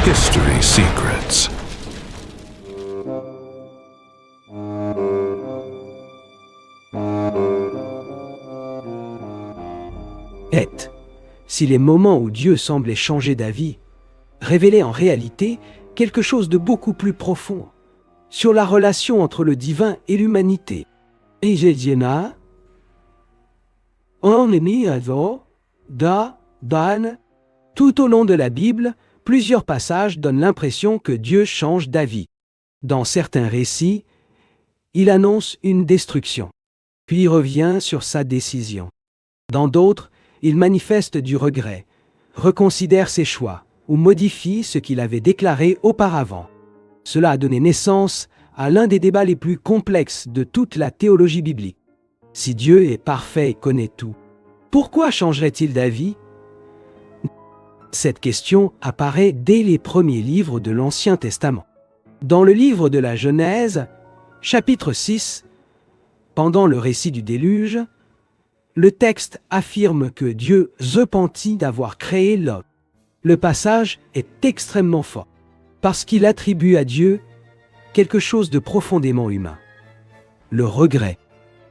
History Secrets. Si les moments où Dieu semblait changer d'avis révélaient en réalité quelque chose de beaucoup plus profond sur la relation entre le divin et l'humanité. Et Jédiena, on est mis à Dan. Tout au long de la Bible, plusieurs passages donnent l'impression que Dieu change d'avis. Dans certains récits, il annonce une destruction, puis revient sur sa décision. Dans d'autres, il manifeste du regret, reconsidère ses choix ou modifie ce qu'il avait déclaré auparavant. Cela a donné naissance à l'un des débats les plus complexes de toute la théologie biblique. Si Dieu est parfait et connaît tout, pourquoi changerait-il d'avis ? Cette question apparaît dès les premiers livres de l'Ancien Testament. Dans le livre de la Genèse, chapitre 6, pendant le récit du déluge, le texte affirme que Dieu se repentit d'avoir créé l'homme. Le passage est extrêmement fort, parce qu'il attribue à Dieu quelque chose de profondément humain. Le regret.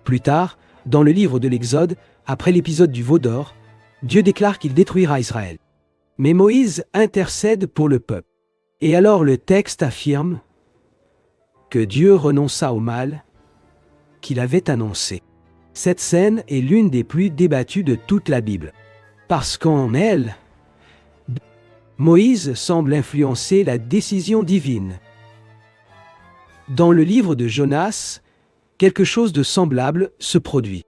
Plus tard, dans le livre de l'Exode, après l'épisode du veau d'or, Dieu déclare qu'il détruira Israël. Mais Moïse intercède pour le peuple. Et alors le texte affirme que Dieu renonça au mal qu'il avait annoncé. Cette scène est l'une des plus débattues de toute la Bible, parce qu'en elle, Moïse semble influencer la décision divine. Dans le livre de Jonas, quelque chose de semblable se produit.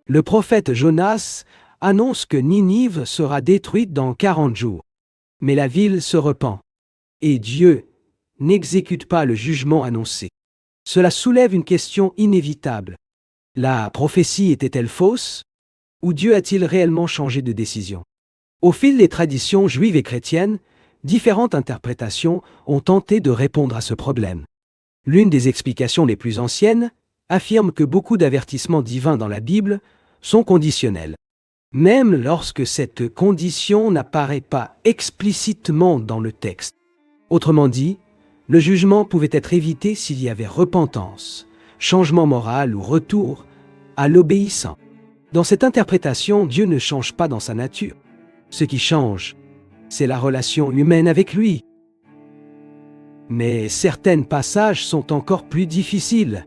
Le prophète Jonas annonce que Ninive sera détruite dans 40 jours. Mais la ville se repent, et Dieu n'exécute pas le jugement annoncé. Cela soulève une question inévitable. La prophétie était-elle fausse? Ou Dieu a-t-il réellement changé de décision? Au fil des traditions juives et chrétiennes, différentes interprétations ont tenté de répondre à ce problème. L'une des explications les plus anciennes affirme que beaucoup d'avertissements divins dans la Bible sont conditionnels, même lorsque cette condition n'apparaît pas explicitement dans le texte. Autrement dit, le jugement pouvait être évité s'il y avait repentance, changement moral ou retour à l'obéissance. Dans cette interprétation, Dieu ne change pas dans sa nature. Ce qui change, c'est la relation humaine avec lui. Mais certains passages sont encore plus difficiles.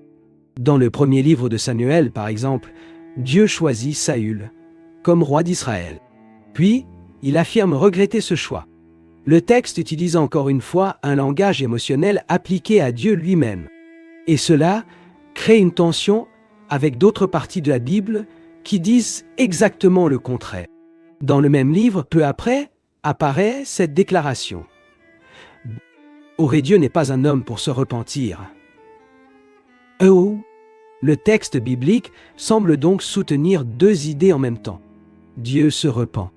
Dans le premier livre de Samuel, par exemple, Dieu choisit Saül comme roi d'Israël. Puis, il affirme regretter ce choix. Le texte utilise encore une fois un langage émotionnel appliqué à Dieu lui-même. Et cela crée une tension avec d'autres parties de la Bible qui disent exactement le contraire. Dans le même livre, peu après, apparaît cette déclaration. Dieu n'est pas un homme pour se repentir. Le texte biblique semble donc soutenir deux idées en même temps. Dieu se repent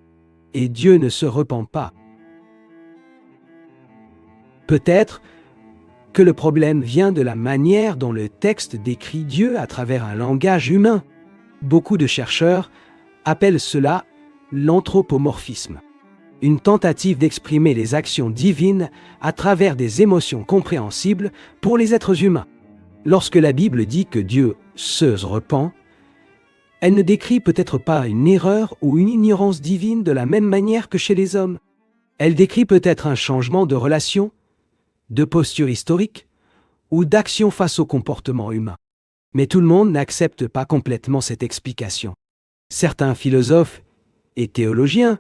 et Dieu ne se repent pas. Peut-être que le problème vient de la manière dont le texte décrit Dieu à travers un langage humain. Beaucoup de chercheurs appellent cela l'anthropomorphisme, une tentative d'exprimer les actions divines à travers des émotions compréhensibles pour les êtres humains. Lorsque la Bible dit que Dieu se repent, elle ne décrit peut-être pas une erreur ou une ignorance divine de la même manière que chez les hommes. Elle décrit peut-être un changement de relation, de posture historique ou d'action face au comportement humain. Mais tout le monde n'accepte pas complètement cette explication. Certains philosophes et théologiens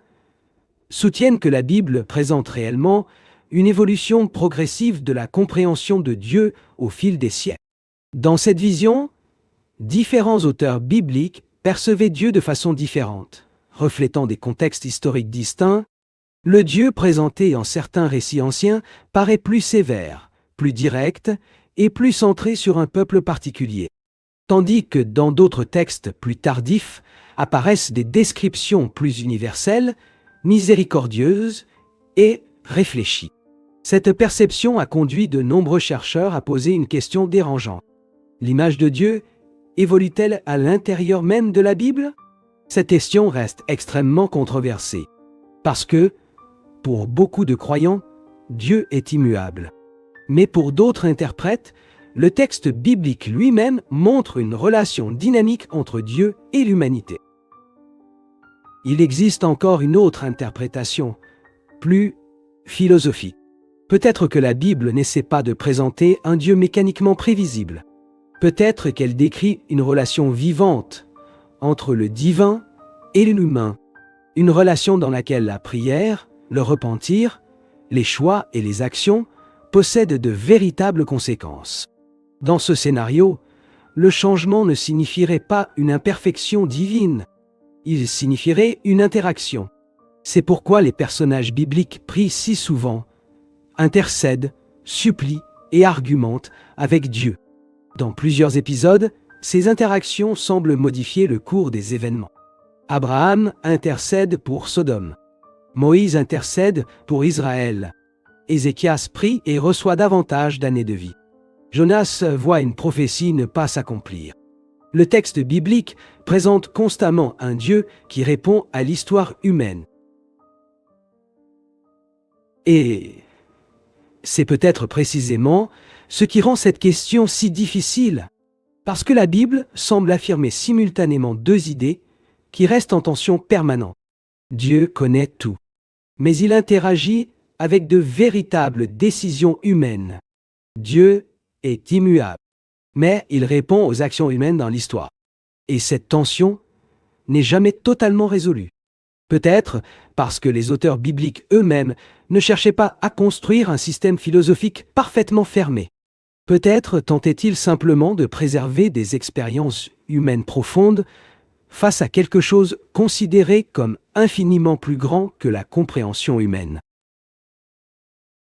soutiennent que la Bible présente réellement une évolution progressive de la compréhension de Dieu au fil des siècles. Dans cette vision, différents auteurs bibliques percevaient Dieu de façon différente, reflétant des contextes historiques distincts. Le Dieu présenté en certains récits anciens paraît plus sévère, plus direct et plus centré sur un peuple particulier, tandis que dans d'autres textes plus tardifs apparaissent des descriptions plus universelles, miséricordieuses et réfléchies. Cette perception a conduit de nombreux chercheurs à poser une question dérangeante. L'image de Dieu évolue-t-elle à l'intérieur même de la Bible? Cette question reste extrêmement controversée, parce que, pour beaucoup de croyants, Dieu est immuable. Mais pour d'autres interprètes, le texte biblique lui-même montre une relation dynamique entre Dieu et l'humanité. Il existe encore une autre interprétation, plus philosophique. Peut-être que la Bible n'essaie pas de présenter un Dieu mécaniquement prévisible. Peut-être qu'elle décrit une relation vivante entre le divin et l'humain. Une relation dans laquelle la prière, le repentir, les choix et les actions possèdent de véritables conséquences. Dans ce scénario, le changement ne signifierait pas une imperfection divine, il signifierait une interaction. C'est pourquoi les personnages bibliques prient si souvent, intercèdent, supplient et argumentent avec Dieu. Dans plusieurs épisodes, ces interactions semblent modifier le cours des événements. Abraham intercède pour Sodome. Moïse intercède pour Israël. Ézéchias prie et reçoit davantage d'années de vie. Jonas voit une prophétie ne pas s'accomplir. Le texte biblique présente constamment un Dieu qui répond à l'histoire humaine. Et c'est peut-être précisément ce qui rend cette question si difficile, parce que la Bible semble affirmer simultanément deux idées qui restent en tension permanente. Dieu connaît tout, mais il interagit avec de véritables décisions humaines. Dieu est immuable, mais il répond aux actions humaines dans l'histoire. Et cette tension n'est jamais totalement résolue. Peut-être parce que les auteurs bibliques eux-mêmes ne cherchaient pas à construire un système philosophique parfaitement fermé. Peut-être tentaient-ils simplement de préserver des expériences humaines profondes face à quelque chose considéré comme infiniment plus grand que la compréhension humaine.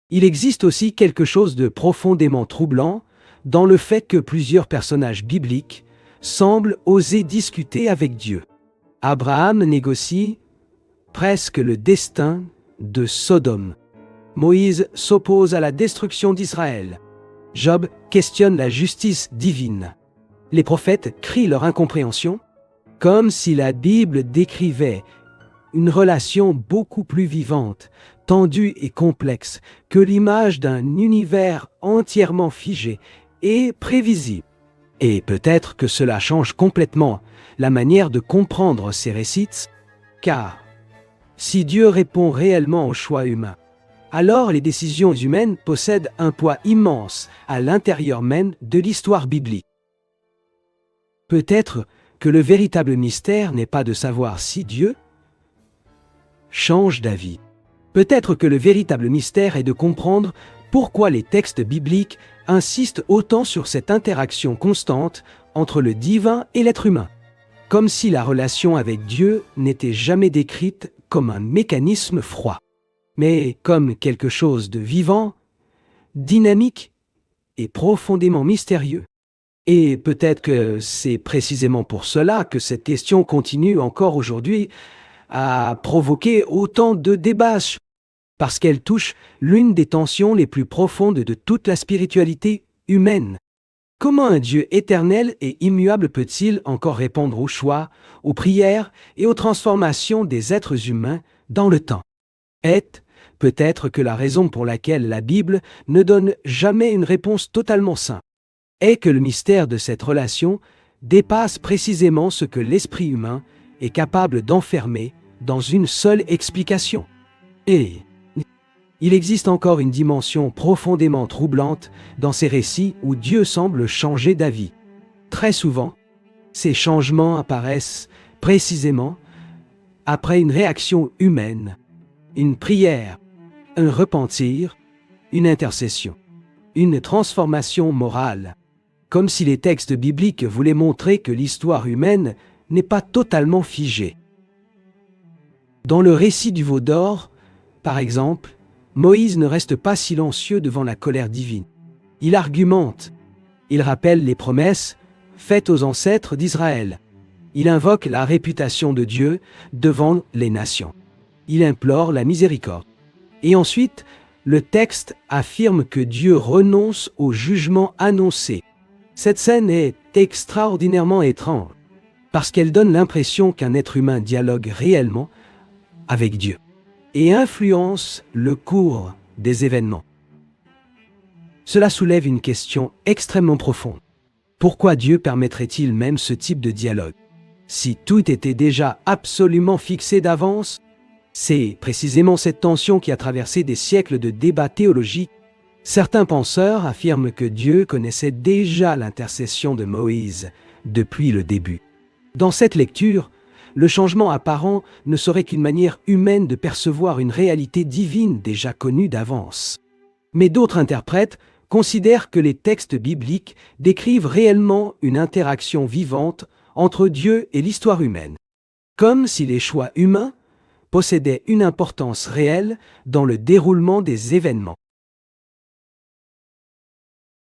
Il existe aussi quelque chose de profondément troublant dans le fait que plusieurs personnages bibliques semblent oser discuter avec Dieu. Abraham négocie presque le destin de Sodome. Moïse s'oppose à la destruction d'Israël. Job questionne la justice divine. Les prophètes crient leur incompréhension, comme si la Bible décrivait une relation beaucoup plus vivante, tendue et complexe que l'image d'un univers entièrement figé et prévisible. Et peut-être que cela change complètement la manière de comprendre ces récits, car si Dieu répond réellement aux choix humains, alors les décisions humaines possèdent un poids immense à l'intérieur même de l'histoire biblique. Peut-être que le véritable mystère n'est pas de savoir si Dieu change d'avis. Peut-être que le véritable mystère est de comprendre pourquoi les textes bibliques insistent autant sur cette interaction constante entre le divin et l'être humain, comme si la relation avec Dieu n'était jamais décrite comme un mécanisme froid, mais comme quelque chose de vivant, dynamique et profondément mystérieux. Et peut-être que c'est précisément pour cela que cette question continue encore aujourd'hui à provoquer autant de débats, parce qu'elle touche l'une des tensions les plus profondes de toute la spiritualité humaine. Comment un Dieu éternel et immuable peut-il encore répondre aux choix, aux prières et aux transformations des êtres humains dans le temps? Peut-être que la raison pour laquelle la Bible ne donne jamais une réponse totalement simple est que le mystère de cette relation dépasse précisément ce que l'esprit humain est capable d'enfermer dans une seule explication. Et il existe encore une dimension profondément troublante dans ces récits où Dieu semble changer d'avis. Très souvent, ces changements apparaissent précisément après une réaction humaine, une prière, un repentir, une intercession, une transformation morale, comme si les textes bibliques voulaient montrer que l'histoire humaine n'est pas totalement figée. Dans le récit du veau d'or, par exemple, Moïse ne reste pas silencieux devant la colère divine. Il argumente, il rappelle les promesses faites aux ancêtres d'Israël. Il invoque la réputation de Dieu devant les nations. Il implore la miséricorde. Et ensuite, le texte affirme que Dieu renonce au jugement annoncé. Cette scène est extraordinairement étrange, parce qu'elle donne l'impression qu'un être humain dialogue réellement avec Dieu et influence le cours des événements. Cela soulève une question extrêmement profonde. Pourquoi Dieu permettrait-il même ce type de dialogue? Si tout était déjà absolument fixé d'avance, c'est précisément cette tension qui a traversé des siècles de débats théologiques. Certains penseurs affirment que Dieu connaissait déjà l'intercession de Moïse depuis le début. Dans cette lecture, le changement apparent ne serait qu'une manière humaine de percevoir une réalité divine déjà connue d'avance. Mais d'autres interprètes considèrent que les textes bibliques décrivent réellement une interaction vivante entre Dieu et l'histoire humaine, comme si les choix humains possédaient une importance réelle dans le déroulement des événements.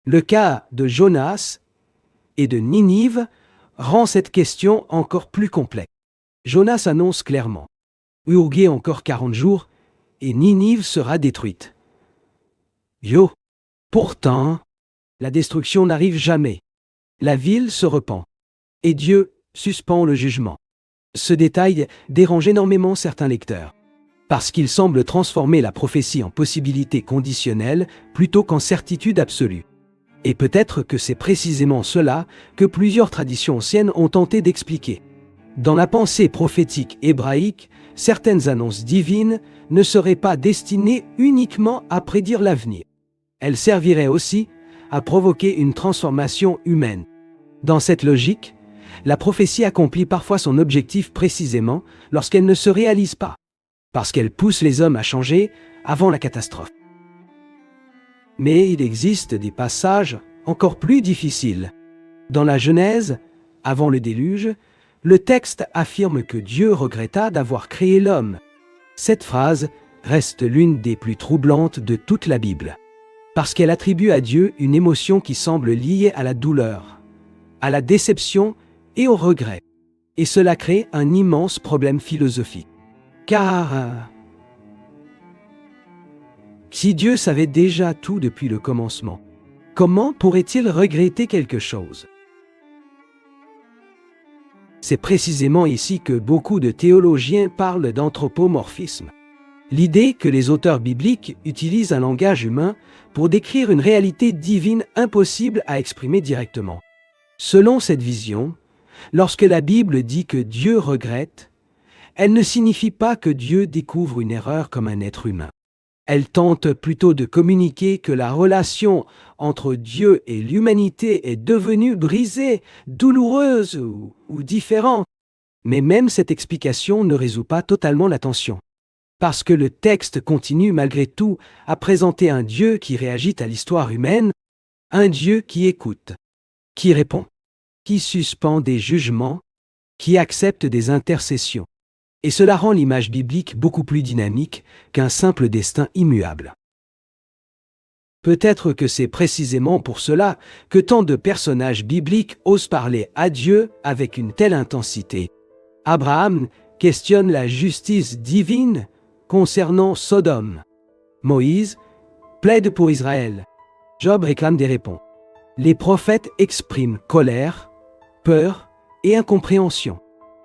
Le cas de Jonas et de Ninive rend cette question encore plus complexe. Jonas annonce clairement « Hurguez encore 40 jours et Ninive sera détruite. » Pourtant, la destruction n'arrive jamais. La ville se repent et Dieu suspend le jugement. Ce détail dérange énormément certains lecteurs, parce qu'il semble transformer la prophétie en possibilité conditionnelle plutôt qu'en certitude absolue. Et peut-être que c'est précisément cela que plusieurs traditions anciennes ont tenté d'expliquer. Dans la pensée prophétique hébraïque, certaines annonces divines ne seraient pas destinées uniquement à prédire l'avenir. Elles serviraient aussi à provoquer une transformation humaine. Dans cette logique, la prophétie accomplit parfois son objectif précisément lorsqu'elle ne se réalise pas, parce qu'elle pousse les hommes à changer avant la catastrophe. Mais il existe des passages encore plus difficiles. Dans la Genèse, avant le déluge, le texte affirme que Dieu regretta d'avoir créé l'homme. Cette phrase reste l'une des plus troublantes de toute la Bible, parce qu'elle attribue à Dieu une émotion qui semble liée à la douleur, à la déception et au regret. Et cela crée un immense problème philosophique. Car si Dieu savait déjà tout depuis le commencement, comment pourrait-il regretter quelque chose? C'est précisément ici que beaucoup de théologiens parlent d'anthropomorphisme. L'idée que les auteurs bibliques utilisent un langage humain pour décrire une réalité divine impossible à exprimer directement. Selon cette vision, lorsque la Bible dit que Dieu regrette, elle ne signifie pas que Dieu découvre une erreur comme un être humain. Elle tente plutôt de communiquer que la relation entre Dieu et l'humanité est devenue brisée, douloureuse ou différente. Mais même cette explication ne résout pas totalement la tension. Parce que le texte continue malgré tout à présenter un Dieu qui réagit à l'histoire humaine, un Dieu qui écoute, qui répond, qui suspend des jugements, qui accepte des intercessions. Et cela rend l'image biblique beaucoup plus dynamique qu'un simple destin immuable. Peut-être que c'est précisément pour cela que tant de personnages bibliques osent parler à Dieu avec une telle intensité. Abraham questionne la justice divine concernant Sodome. Moïse plaide pour Israël. Job réclame des réponses. Les prophètes expriment colère, peur et incompréhension,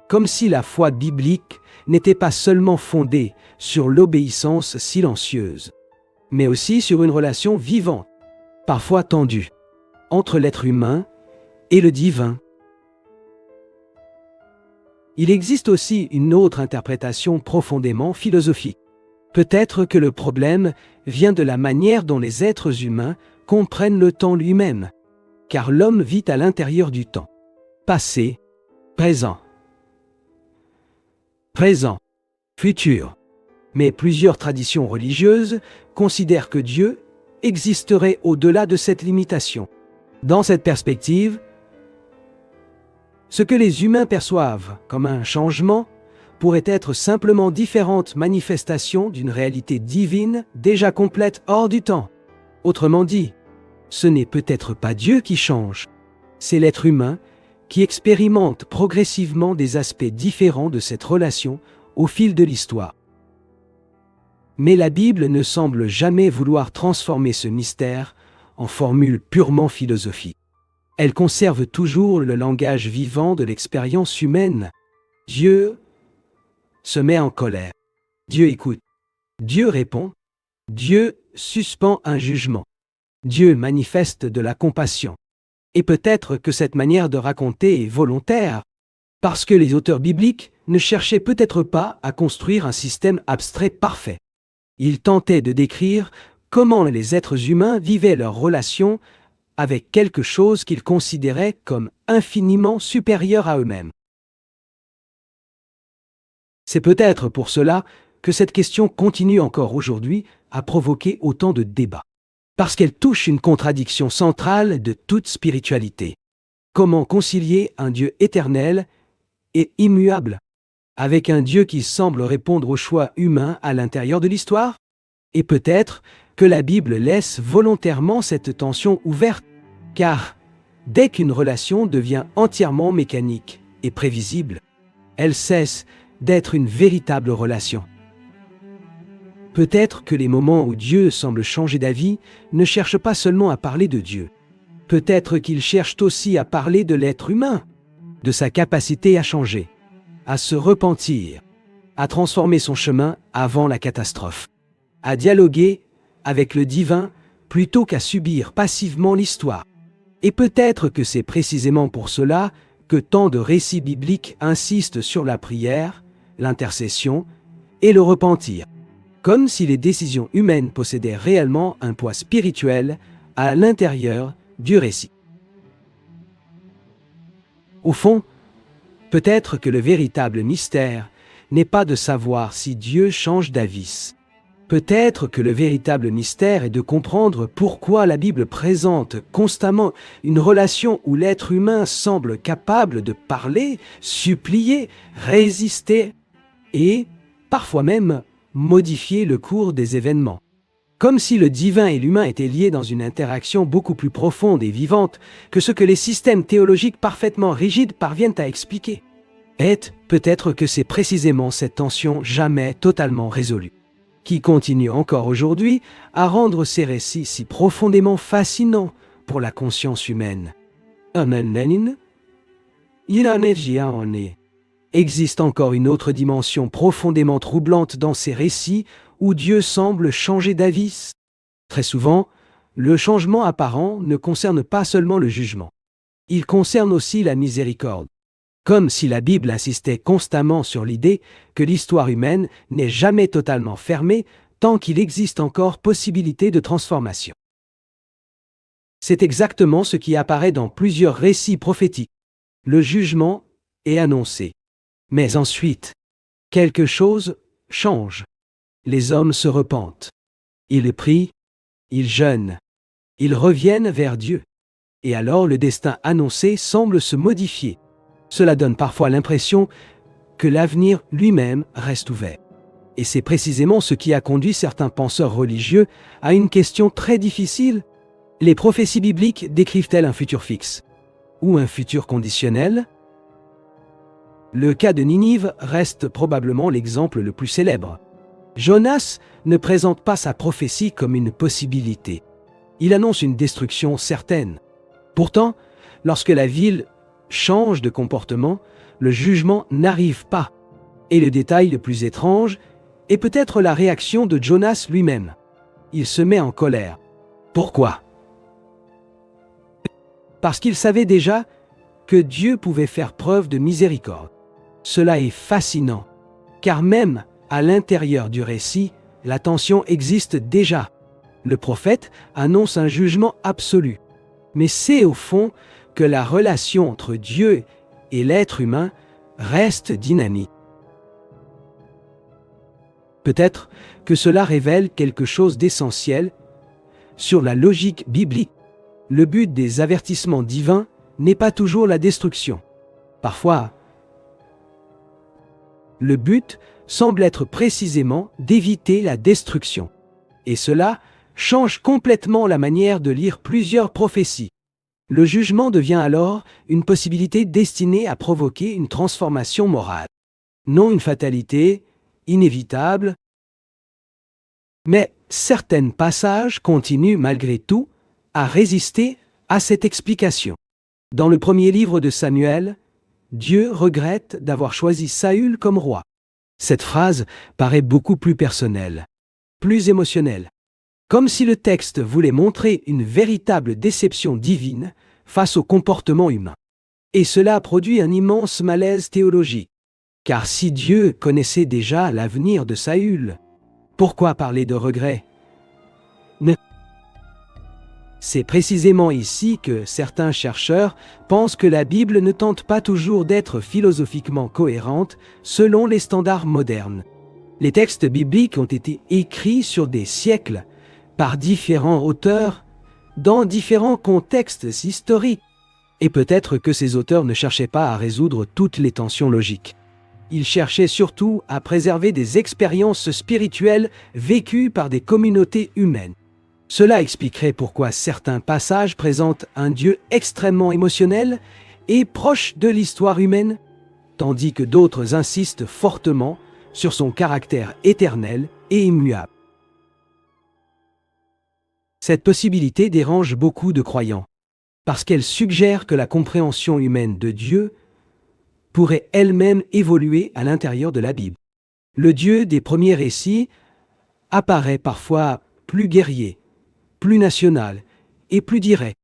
comme si la foi biblique n'était pas seulement fondée sur l'obéissance silencieuse, mais aussi sur une relation vivante, parfois tendue, entre l'être humain et le divin. Il existe aussi une autre interprétation profondément philosophique. Peut-être que le problème vient de la manière dont les êtres humains comprennent le temps lui-même, car l'homme vit à l'intérieur du temps, passé, présent, futur. Mais plusieurs traditions religieuses considèrent que Dieu existerait au-delà de cette limitation. Dans cette perspective, ce que les humains perçoivent comme un changement pourrait être simplement différentes manifestations d'une réalité divine déjà complète hors du temps. Autrement dit, ce n'est peut-être pas Dieu qui change, c'est l'être humain qui expérimente progressivement des aspects différents de cette relation au fil de l'histoire. Mais la Bible ne semble jamais vouloir transformer ce mystère en formule purement philosophique. Elle conserve toujours le langage vivant de l'expérience humaine. Dieu se met en colère. Dieu écoute. Dieu répond. Dieu suspend un jugement. Dieu manifeste de la compassion. Et peut-être que cette manière de raconter est volontaire, parce que les auteurs bibliques ne cherchaient peut-être pas à construire un système abstrait parfait. Ils tentaient de décrire comment les êtres humains vivaient leur relation avec quelque chose qu'ils considéraient comme infiniment supérieur à eux-mêmes. C'est peut-être pour cela que cette question continue encore aujourd'hui à provoquer autant de débats. Parce qu'elle touche une contradiction centrale de toute spiritualité. Comment concilier un Dieu éternel et immuable avec un Dieu qui semble répondre aux choix humains à l'intérieur de l'histoire? Et peut-être que la Bible laisse volontairement cette tension ouverte, car dès qu'une relation devient entièrement mécanique et prévisible, elle cesse d'être une véritable relation. Peut-être que les moments où Dieu semble changer d'avis ne cherchent pas seulement à parler de Dieu. Peut-être qu'ils cherchent aussi à parler de l'être humain, de sa capacité à changer, à se repentir, à transformer son chemin avant la catastrophe, à dialoguer avec le divin plutôt qu'à subir passivement l'histoire. Et peut-être que c'est précisément pour cela que tant de récits bibliques insistent sur la prière, l'intercession et le repentir, comme si les décisions humaines possédaient réellement un poids spirituel à l'intérieur du récit. Au fond, peut-être que le véritable mystère n'est pas de savoir si Dieu change d'avis. Peut-être que le véritable mystère est de comprendre pourquoi la Bible présente constamment une relation où l'être humain semble capable de parler, supplier, résister et, parfois même, modifier le cours des événements. Comme si le divin et l'humain étaient liés dans une interaction beaucoup plus profonde et vivante que ce que les systèmes théologiques parfaitement rigides parviennent à expliquer. Et peut-être que c'est précisément cette tension jamais totalement résolue qui continue encore aujourd'hui à rendre ces récits si profondément fascinants pour la conscience humaine. Existe encore une autre dimension profondément troublante dans ces récits où Dieu semble changer d'avis. Très souvent, le changement apparent ne concerne pas seulement le jugement. Il concerne aussi la miséricorde. Comme si la Bible insistait constamment sur l'idée que l'histoire humaine n'est jamais totalement fermée tant qu'il existe encore possibilité de transformation. C'est exactement ce qui apparaît dans plusieurs récits prophétiques. Le jugement est annoncé. Mais ensuite, quelque chose change. Les hommes se repentent. Ils prient, ils jeûnent, ils reviennent vers Dieu. Et alors le destin annoncé semble se modifier. Cela donne parfois l'impression que l'avenir lui-même reste ouvert. Et c'est précisément ce qui a conduit certains penseurs religieux à une question très difficile. Les prophéties bibliques décrivent-elles un futur fixe ou un futur conditionnel? Le cas de Ninive reste probablement l'exemple le plus célèbre. Jonas ne présente pas sa prophétie comme une possibilité. Il annonce une destruction certaine. Pourtant, lorsque la ville change de comportement, le jugement n'arrive pas. Et le détail le plus étrange est peut-être la réaction de Jonas lui-même. Il se met en colère. Pourquoi? Parce qu'il savait déjà que Dieu pouvait faire preuve de miséricorde. Cela est fascinant, car même à l'intérieur du récit, la tension existe déjà. Le prophète annonce un jugement absolu. Mais c'est au fond que la relation entre Dieu et l'être humain reste dynamique. Peut-être que cela révèle quelque chose d'essentiel sur la logique biblique. Le but des avertissements divins n'est pas toujours la destruction. Parfois, le but semble être précisément d'éviter la destruction. Et cela change complètement la manière de lire plusieurs prophéties. Le jugement devient alors une possibilité destinée à provoquer une transformation morale. Non une fatalité, inévitable. Mais certains passages continuent malgré tout à résister à cette explication. Dans le premier livre de Samuel, Dieu regrette d'avoir choisi Saül comme roi. Cette phrase paraît beaucoup plus personnelle, plus émotionnelle. Comme si le texte voulait montrer une véritable déception divine face au comportement humain. Et cela produit un immense malaise théologique. Car si Dieu connaissait déjà l'avenir de Saül, pourquoi parler de regret? C'est précisément ici que certains chercheurs pensent que la Bible ne tente pas toujours d'être philosophiquement cohérente selon les standards modernes. Les textes bibliques ont été écrits sur des siècles par différents auteurs dans différents contextes historiques. Et peut-être que ces auteurs ne cherchaient pas à résoudre toutes les tensions logiques. Ils cherchaient surtout à préserver des expériences spirituelles vécues par des communautés humaines. Cela expliquerait pourquoi certains passages présentent un Dieu extrêmement émotionnel et proche de l'histoire humaine, tandis que d'autres insistent fortement sur son caractère éternel et immuable. Cette possibilité dérange beaucoup de croyants, parce qu'elle suggère que la compréhension humaine de Dieu pourrait elle-même évoluer à l'intérieur de la Bible. Le Dieu des premiers récits apparaît parfois plus guerrier, plus national et plus direct.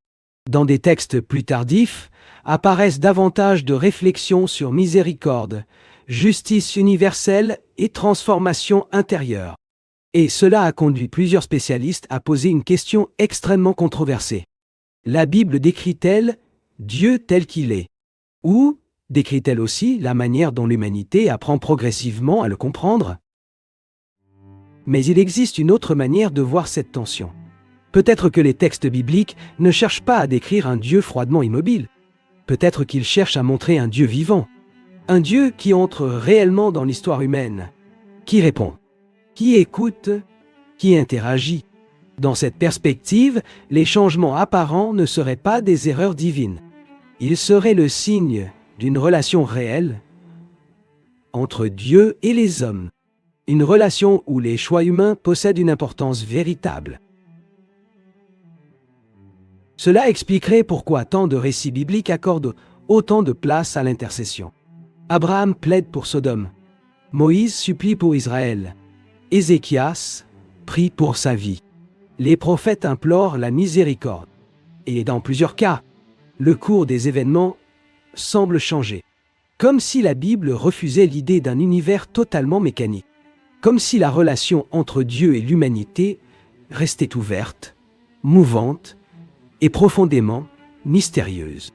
Dans des textes plus tardifs, apparaissent davantage de réflexions sur miséricorde, justice universelle et transformation intérieure. Et cela a conduit plusieurs spécialistes à poser une question extrêmement controversée. La Bible décrit-elle Dieu tel qu'il est? Ou décrit-elle aussi la manière dont l'humanité apprend progressivement à le comprendre? Mais il existe une autre manière de voir cette tension. Peut-être que les textes bibliques ne cherchent pas à décrire un Dieu froidement immobile. Peut-être qu'ils cherchent à montrer un Dieu vivant. Un Dieu qui entre réellement dans l'histoire humaine. Qui répond, qui écoute, qui interagit. Dans cette perspective, les changements apparents ne seraient pas des erreurs divines. Ils seraient le signe d'une relation réelle entre Dieu et les hommes. Une relation où les choix humains possèdent une importance véritable. Cela expliquerait pourquoi tant de récits bibliques accordent autant de place à l'intercession. Abraham plaide pour Sodome. Moïse supplie pour Israël. Ézéchias prie pour sa vie. Les prophètes implorent la miséricorde. Et dans plusieurs cas, le cours des événements semble changer. Comme si la Bible refusait l'idée d'un univers totalement mécanique. Comme si la relation entre Dieu et l'humanité restait ouverte, mouvante et profondément mystérieuse.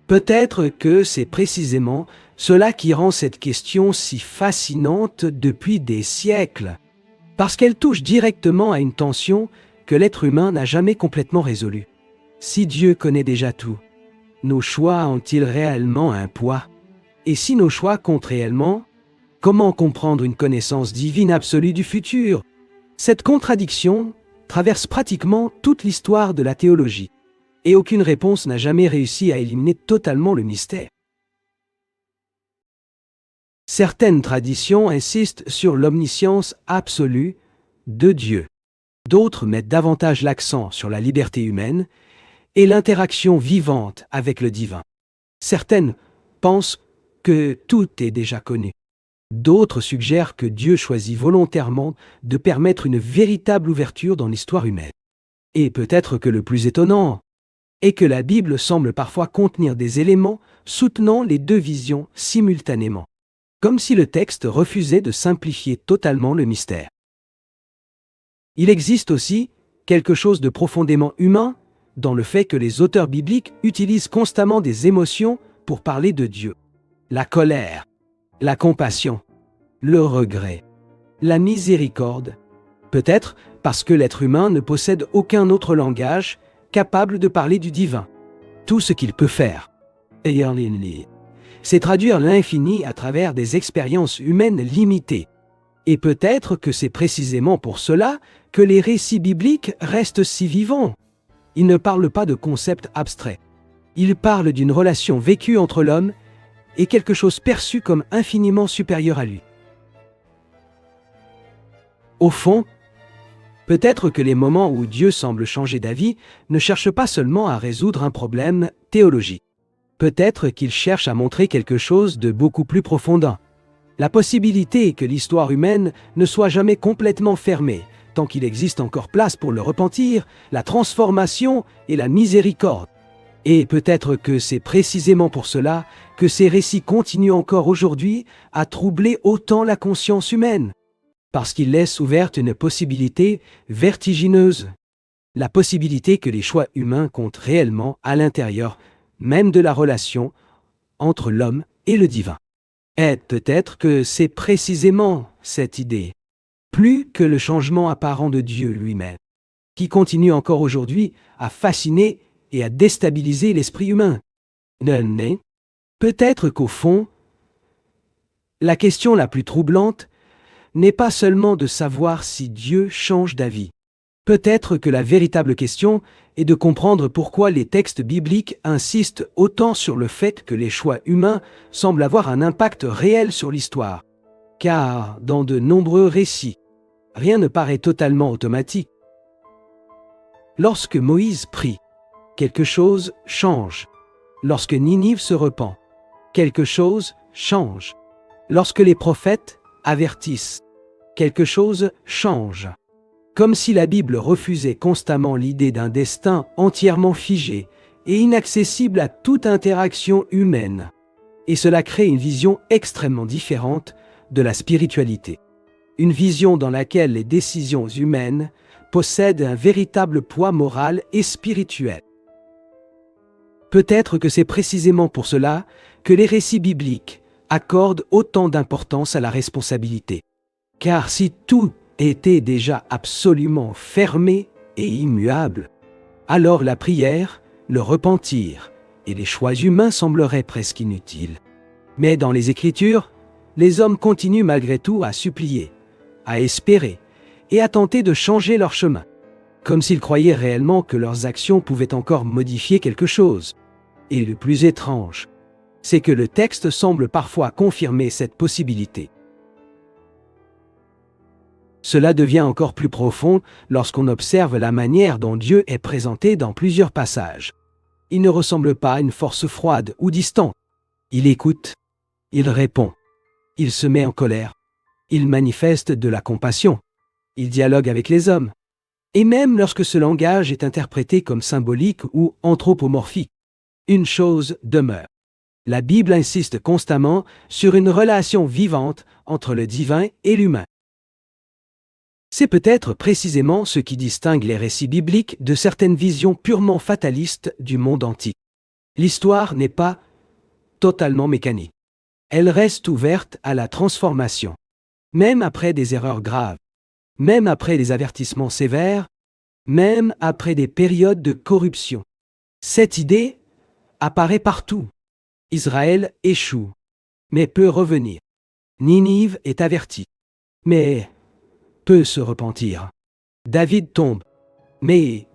Peut-être que c'est précisément cela qui rend cette question si fascinante depuis des siècles, parce qu'elle touche directement à une tension que l'être humain n'a jamais complètement résolue. Si Dieu connaît déjà tout, nos choix ont-ils réellement un poids? Et si nos choix comptent réellement, comment comprendre une connaissance divine absolue du futur? Cette contradiction traverse pratiquement toute l'histoire de la théologie, et aucune réponse n'a jamais réussi à éliminer totalement le mystère. Certaines traditions insistent sur l'omniscience absolue de Dieu. D'autres mettent davantage l'accent sur la liberté humaine et l'interaction vivante avec le divin. Certaines pensent que tout est déjà connu. D'autres suggèrent que Dieu choisit volontairement de permettre une véritable ouverture dans l'histoire humaine. Et peut-être que le plus étonnant est que la Bible semble parfois contenir des éléments soutenant les deux visions simultanément, comme si le texte refusait de simplifier totalement le mystère. Il existe aussi quelque chose de profondément humain dans le fait que les auteurs bibliques utilisent constamment des émotions pour parler de Dieu. La colère, la compassion, le regret, la miséricorde, peut-être parce que l'être humain ne possède aucun autre langage capable de parler du divin. Tout ce qu'il peut faire, c'est traduire l'infini à travers des expériences humaines limitées. Et peut-être que c'est précisément pour cela que les récits bibliques restent si vivants. Ils ne parlent pas de concepts abstraits. Ils parlent d'une relation vécue entre l'homme et quelque chose perçu comme infiniment supérieur à lui. Au fond, peut-être que les moments où Dieu semble changer d'avis ne cherchent pas seulement à résoudre un problème théologique. Peut-être qu'il cherche à montrer quelque chose de beaucoup plus profond. La possibilité que l'histoire humaine ne soit jamais complètement fermée tant qu'il existe encore place pour le repentir, la transformation et la miséricorde. Et peut-être que c'est précisément pour cela que ces récits continuent encore aujourd'hui à troubler autant la conscience humaine, parce qu'ils laissent ouverte une possibilité vertigineuse, la possibilité que les choix humains comptent réellement à l'intérieur même de la relation entre l'homme et le divin. Et peut-être que c'est précisément cette idée, plus que le changement apparent de Dieu lui-même, qui continue encore aujourd'hui à fasciner et à déstabiliser l'esprit humain. Mais peut-être qu'au fond, la question la plus troublante n'est pas seulement de savoir si Dieu change d'avis. Peut-être que la véritable question est de comprendre pourquoi les textes bibliques insistent autant sur le fait que les choix humains semblent avoir un impact réel sur l'histoire. Car, dans de nombreux récits, rien ne paraît totalement automatique. Lorsque Moïse prie, quelque chose change. Lorsque Ninive se repent, quelque chose change. Lorsque les prophètes avertissent, quelque chose change. Comme si la Bible refusait constamment l'idée d'un destin entièrement figé et inaccessible à toute interaction humaine. Et cela crée une vision extrêmement différente de la spiritualité. Une vision dans laquelle les décisions humaines possèdent un véritable poids moral et spirituel. Peut-être que c'est précisément pour cela que les récits bibliques accordent autant d'importance à la responsabilité. Car si tout était déjà absolument fermé et immuable, alors la prière, le repentir et les choix humains sembleraient presque inutiles. Mais dans les Écritures, les hommes continuent malgré tout à supplier, à espérer et à tenter de changer leur chemin, comme s'ils croyaient réellement que leurs actions pouvaient encore modifier quelque chose. Et le plus étrange, c'est que le texte semble parfois confirmer cette possibilité. Cela devient encore plus profond lorsqu'on observe la manière dont Dieu est présenté dans plusieurs passages. Il ne ressemble pas à une force froide ou distante. Il écoute, il répond, il se met en colère, il manifeste de la compassion, il dialogue avec les hommes. Et même lorsque ce langage est interprété comme symbolique ou anthropomorphique, une chose demeure. La Bible insiste constamment sur une relation vivante entre le divin et l'humain. C'est peut-être précisément ce qui distingue les récits bibliques de certaines visions purement fatalistes du monde antique. L'histoire n'est pas totalement mécanique. Elle reste ouverte à la transformation. Même après des erreurs graves, même après des avertissements sévères, même après des périodes de corruption. Cette idée apparaît partout. Israël échoue, mais peut revenir. Ninive est avertie, mais peut se repentir. David tombe, mais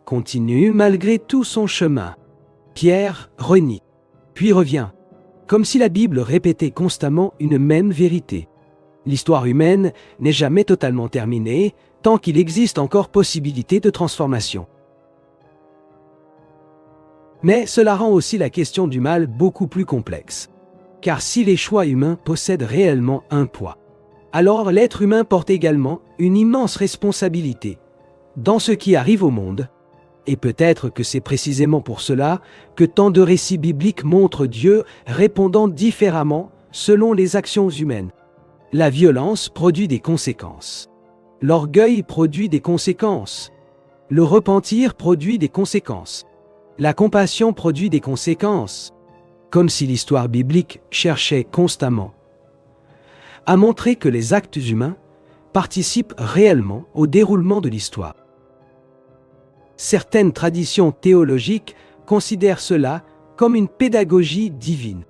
continue malgré tout son chemin. Pierre renie, puis revient, comme si la Bible répétait constamment une même vérité. L'histoire humaine n'est jamais totalement terminée tant qu'il existe encore possibilité de transformation. Mais cela rend aussi la question du mal beaucoup plus complexe. Car si les choix humains possèdent réellement un poids, alors l'être humain porte également une immense responsabilité dans ce qui arrive au monde. Et peut-être que c'est précisément pour cela que tant de récits bibliques montrent Dieu répondant différemment selon les actions humaines. La violence produit des conséquences. L'orgueil produit des conséquences. Le repentir produit des conséquences. La compassion produit des conséquences. Comme si l'histoire biblique cherchait constamment à montrer que les actes humains participent réellement au déroulement de l'histoire. Certaines traditions théologiques considèrent cela comme une pédagogie divine.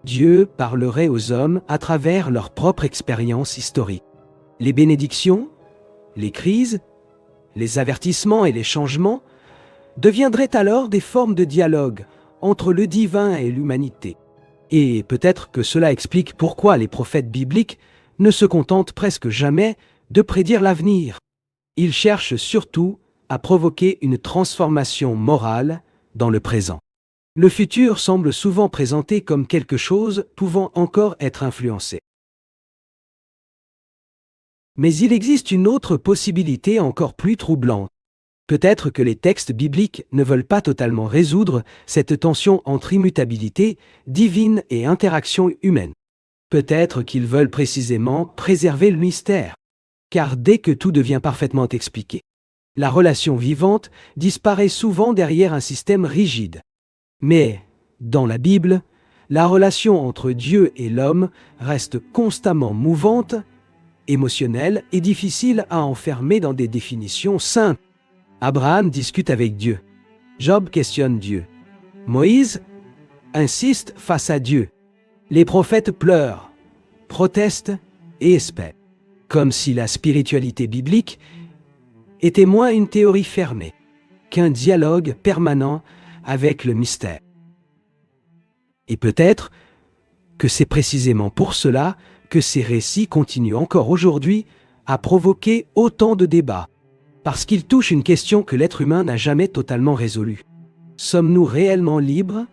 Dieu parlerait aux hommes à travers leur propre expérience historique. Les bénédictions, les crises, les avertissements et les changements deviendraient alors des formes de dialogue entre le divin et l'humanité. Et peut-être que cela explique pourquoi les prophètes bibliques ne se contentent presque jamais de prédire l'avenir. Ils cherchent surtout à provoquer une transformation morale dans le présent. Le futur semble souvent présenté comme quelque chose pouvant encore être influencé. Mais il existe une autre possibilité encore plus troublante. Peut-être que les textes bibliques ne veulent pas totalement résoudre cette tension entre immutabilité divine et interaction humaine. Peut-être qu'ils veulent précisément préserver le mystère. Car dès que tout devient parfaitement expliqué, la relation vivante disparaît souvent derrière un système rigide. Mais, dans la Bible, la relation entre Dieu et l'homme reste constamment mouvante, émotionnelle et difficile à enfermer dans des définitions simples. Abraham discute avec Dieu. Job questionne Dieu. Moïse insiste face à Dieu. Les prophètes pleurent, protestent et espèrent. Comme si la spiritualité biblique était moins une théorie fermée qu'un dialogue permanent avec le mystère. Et peut-être que c'est précisément pour cela que ces récits continuent encore aujourd'hui à provoquer autant de débats, parce qu'ils touchent une question que l'être humain n'a jamais totalement résolue. Sommes-nous réellement libres?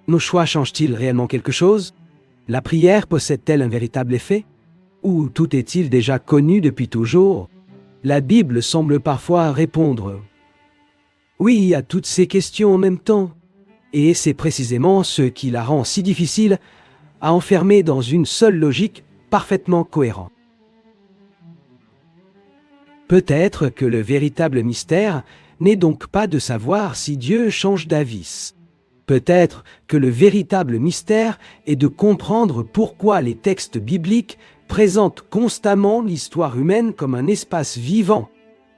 Nos choix changent-ils réellement quelque chose? La prière possède-t-elle un véritable effet? Ou tout est-il déjà connu depuis toujours? La Bible semble parfois répondre oui à toutes ces questions en même temps. Et c'est précisément ce qui la rend si difficile à enfermer dans une seule logique parfaitement cohérente. Peut-être que le véritable mystère n'est donc pas de savoir si Dieu change d'avis. Peut-être que le véritable mystère est de comprendre pourquoi les textes bibliques présentent constamment l'histoire humaine comme un espace vivant,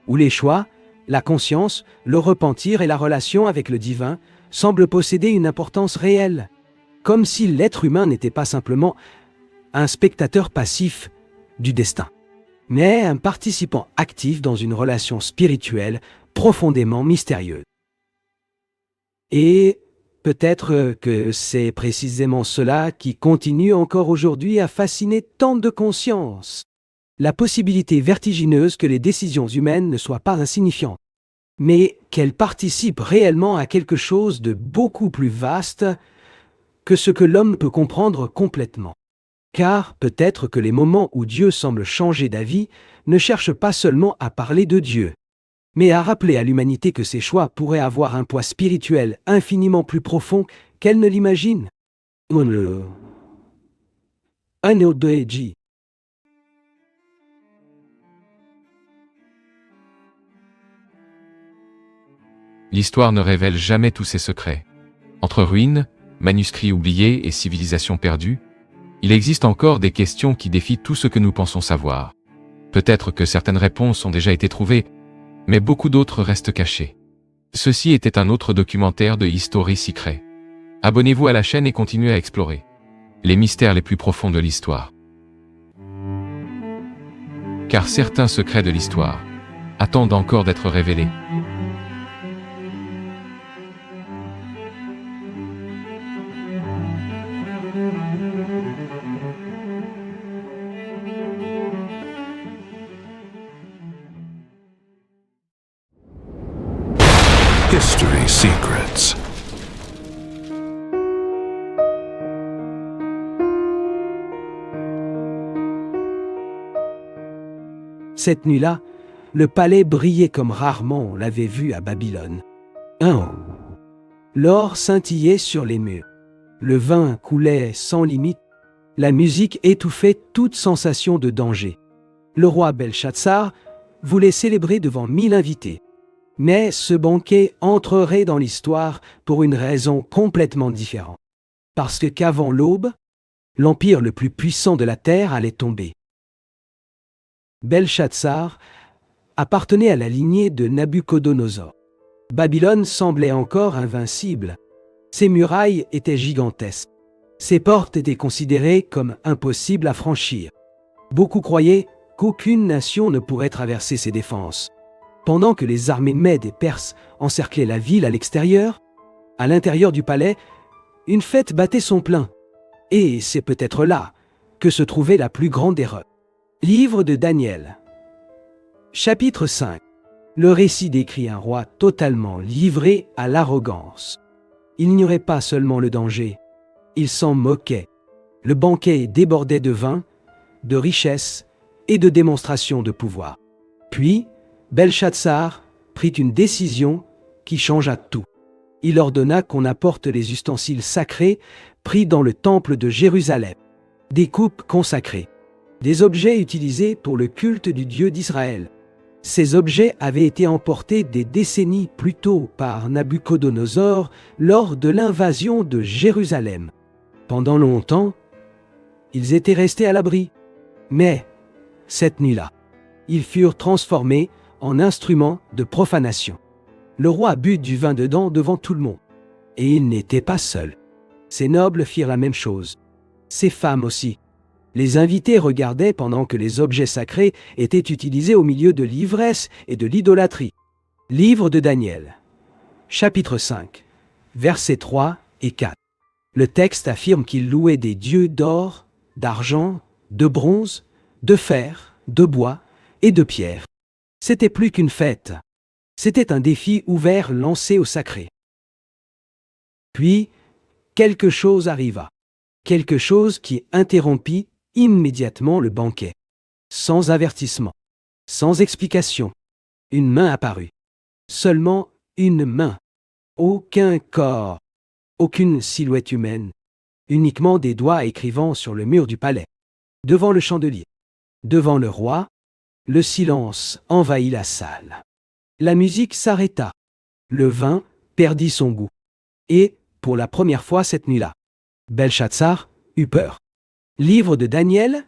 où les choix, la conscience, le repentir et la relation avec le divin semblent posséder une importance réelle, comme si l'être humain n'était pas simplement un spectateur passif du destin, mais un participant actif dans une relation spirituelle profondément mystérieuse. Et peut-être que c'est précisément cela qui continue encore aujourd'hui à fasciner tant de consciences. La possibilité vertigineuse que les décisions humaines ne soient pas insignifiantes, mais qu'elles participent réellement à quelque chose de beaucoup plus vaste que ce que l'homme peut comprendre complètement. Car peut-être que les moments où Dieu semble changer d'avis ne cherchent pas seulement à parler de Dieu, mais à rappeler à l'humanité que ses choix pourraient avoir un poids spirituel infiniment plus profond qu'elle ne l'imagine. L'histoire ne révèle jamais tous ses secrets. Entre ruines, manuscrits oubliés et civilisations perdues, il existe encore des questions qui défient tout ce que nous pensons savoir. Peut-être que certaines réponses ont déjà été trouvées, mais beaucoup d'autres restent cachées. Ceci était un autre documentaire de History Secret. Abonnez-vous à la chaîne et continuez à explorer les mystères les plus profonds de l'histoire. Car certains secrets de l'histoire attendent encore d'être révélés. History Secrets. Cette nuit-là, le palais brillait comme rarement on l'avait vu à Babylone. L'or scintillait sur les murs. Le vin coulait sans limite. La musique étouffait toute sensation de danger. Le roi Belshazzar voulait célébrer devant 1000 invités. Mais ce banquet entrerait dans l'histoire pour une raison complètement différente. Parce qu'avant l'aube, l'empire le plus puissant de la terre allait tomber. Belshazzar appartenait à la lignée de Nabuchodonosor. Babylone semblait encore invincible. Ses murailles étaient gigantesques. Ses portes étaient considérées comme impossibles à franchir. Beaucoup croyaient qu'aucune nation ne pourrait traverser ses défenses. Pendant que les armées mèdes et perses encerclaient la ville à l'extérieur, à l'intérieur du palais, une fête battait son plein. Et c'est peut-être là que se trouvait la plus grande erreur. Livre de Daniel. Chapitre 5. Le récit décrit un roi totalement livré à l'arrogance. Il n'ignorait pas seulement le danger, il s'en moquait. Le banquet débordait de vin, de richesses et de démonstration de pouvoir. Puis, Belshazzar prit une décision qui changea tout. Il ordonna qu'on apporte les ustensiles sacrés pris dans le temple de Jérusalem, des coupes consacrées, des objets utilisés pour le culte du Dieu d'Israël. Ces objets avaient été emportés des décennies plus tôt par Nabuchodonosor lors de l'invasion de Jérusalem. Pendant longtemps, ils étaient restés à l'abri. Mais, cette nuit-là, ils furent transformés en instruments de profanation. Le roi but du vin dedans devant tout le monde. Et il n'était pas seul. Ses nobles firent la même chose. Ses femmes aussi. Les invités regardaient pendant que les objets sacrés étaient utilisés au milieu de l'ivresse et de l'idolâtrie. Livre de Daniel, chapitre 5, versets 3 et 4. Le texte affirme qu'il louait des dieux d'or, d'argent, de bronze, de fer, de bois et de pierre. C'était plus qu'une fête. C'était un défi ouvert lancé au sacré. Puis, quelque chose arriva. Quelque chose qui interrompit immédiatement le banquet. Sans avertissement. Sans explication. Une main apparut. Seulement une main. Aucun corps. Aucune silhouette humaine. Uniquement des doigts écrivant sur le mur du palais. Devant le chandelier. Devant le roi, le silence envahit la salle. La musique s'arrêta. Le vin perdit son goût. Et, pour la première fois cette nuit-là, Belshazzar eut peur. Livre de Daniel,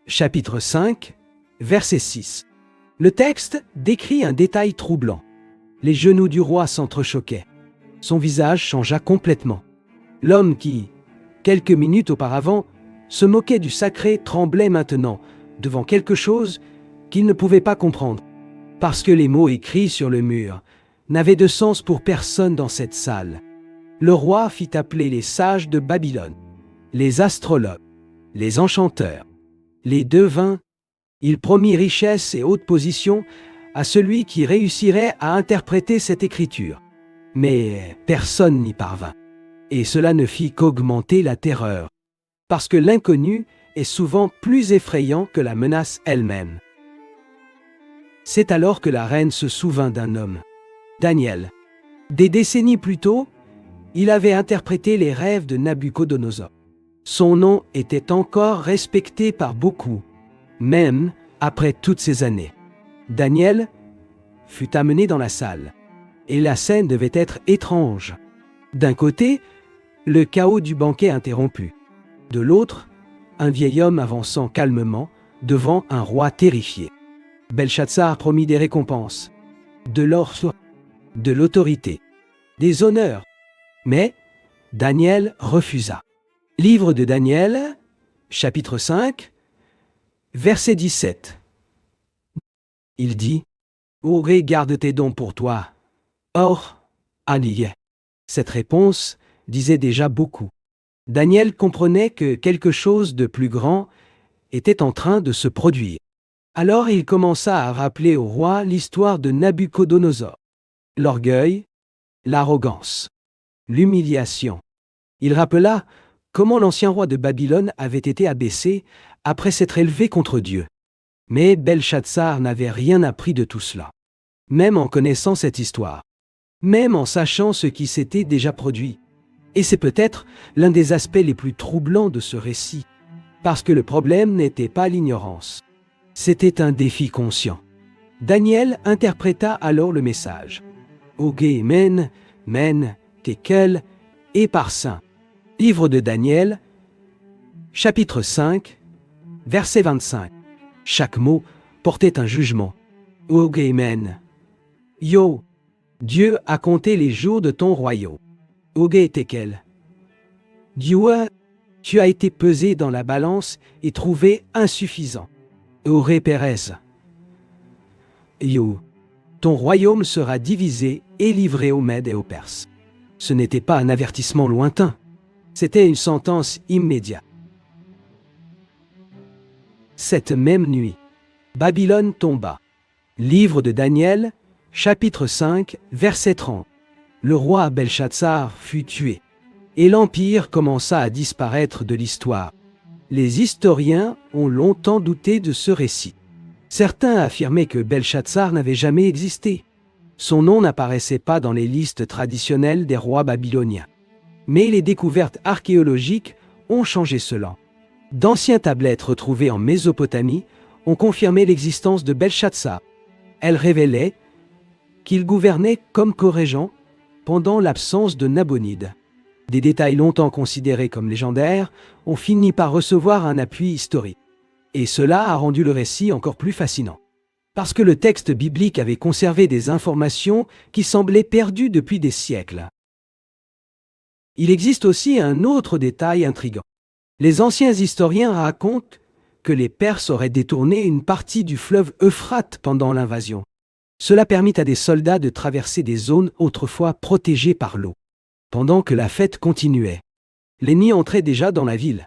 chapitre 5, verset 6. Le texte décrit un détail troublant. Les genoux du roi s'entrechoquaient. Son visage changea complètement. L'homme qui, quelques minutes auparavant, se moquait du sacré tremblait maintenant devant quelque chose qu'il ne pouvait pas comprendre. Parce que les mots écrits sur le mur n'avaient de sens pour personne dans cette salle. Le roi fit appeler les sages de Babylone, les astrologues, les enchanteurs, les devins. Il promit richesse et haute position à celui qui réussirait à interpréter cette écriture. Mais personne n'y parvint. Et cela ne fit qu'augmenter la terreur. Parce que l'inconnu est souvent plus effrayant que la menace elle-même. C'est alors que la reine se souvint d'un homme, Daniel. Des décennies plus tôt, il avait interprété les rêves de Nabuchodonosor. Son nom était encore respecté par beaucoup, même après toutes ces années. Daniel fut amené dans la salle, et la scène devait être étrange. D'un côté, le chaos du banquet interrompu. De l'autre, un vieil homme avançant calmement devant un roi terrifié. Belshazzar promit des récompenses, de l'or, de l'autorité, des honneurs. Mais Daniel refusa. Livre de Daniel, chapitre 5, verset 17. Il dit, « Oré, garde tes dons pour toi. » Or, allié. Cette réponse disait déjà beaucoup. Daniel comprenait que quelque chose de plus grand était en train de se produire. Alors il commença à rappeler au roi l'histoire de Nabuchodonosor. L'orgueil, l'arrogance, l'humiliation. Il rappela comment l'ancien roi de Babylone avait été abaissé après s'être élevé contre Dieu. Mais Belshazzar n'avait rien appris de tout cela. Même en connaissant cette histoire. Même en sachant ce qui s'était déjà produit. Et c'est peut-être l'un des aspects les plus troublants de ce récit. Parce que le problème n'était pas l'ignorance. C'était un défi conscient. Daniel interpréta alors le message. Ogé, men, tekel, et par saint. Livre de Daniel, chapitre 5, verset 25. Chaque mot portait un jugement. Ogé, men. Yo, Dieu a compté les jours de ton royaume. Ogé, tekel. Dieu, tu as été pesé dans la balance et trouvé insuffisant. Oré Pérez. Yo, ton royaume sera divisé et livré aux Mèdes et aux Perses. Ce n'était pas un avertissement lointain, c'était une sentence immédiate. Cette même nuit, Babylone tomba. Livre de Daniel, chapitre 5, verset 30. Le roi Belshazzar fut tué, et l'empire commença à disparaître de l'histoire. Les historiens ont longtemps douté de ce récit. Certains affirmaient que Belshazzar n'avait jamais existé. Son nom n'apparaissait pas dans les listes traditionnelles des rois babyloniens. Mais les découvertes archéologiques ont changé cela. D'anciennes tablettes retrouvées en Mésopotamie ont confirmé l'existence de Belshazzar. Elles révélaient qu'il gouvernait comme co-régent pendant l'absence de Nabonide. Des détails longtemps considérés comme légendaires ont fini par recevoir un appui historique. Et cela a rendu le récit encore plus fascinant. Parce que le texte biblique avait conservé des informations qui semblaient perdues depuis des siècles. Il existe aussi un autre détail intrigant. Les anciens historiens racontent que les Perses auraient détourné une partie du fleuve Euphrate pendant l'invasion. Cela permit à des soldats de traverser des zones autrefois protégées par l'eau. Pendant que la fête continuait, l'ennemi entrait déjà dans la ville.